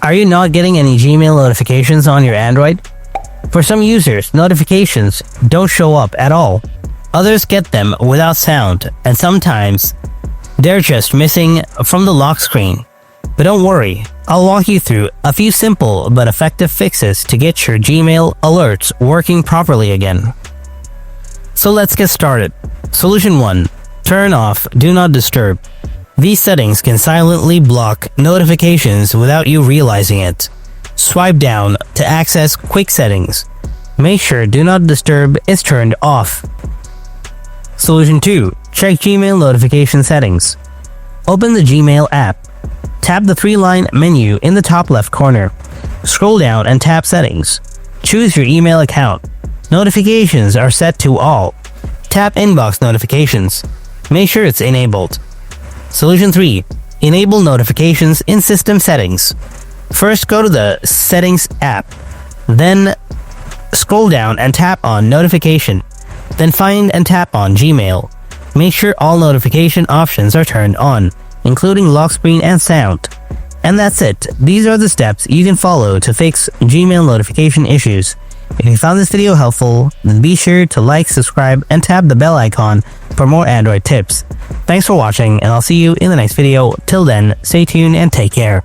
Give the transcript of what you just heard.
Are you not getting any Gmail notifications on your Android? For some users, notifications don't show up at all. Others get them without sound, and sometimes they're just missing from the lock screen. But don't worry, I'll walk you through a few simple but effective fixes to get your Gmail alerts working properly again. So let's get started. Solution 1. Turn off Do Not Disturb. These settings can silently block notifications without you realizing it. Swipe down to access quick settings. Make sure Do Not Disturb is turned off. Solution 2. Check Gmail notification settings. Open the Gmail app. Tap the 3-line menu in the top left corner. Scroll down and tap Settings. Choose your email account. Notifications are set to all. Tap Inbox Notifications. Make sure it's enabled. Solution 3. Enable notifications in System Settings. First, go to the Settings app. Then, scroll down and tap on Notification. Then find and tap on Gmail. Make sure all notification options are turned on, including lock screen and sound. And that's it. These are the steps you can follow to fix Gmail notification issues. If you found this video helpful, then be sure to like, subscribe, and tap the bell icon for more Android tips. Thanks for watching, and I'll see you in the next video. Till then, stay tuned and take care.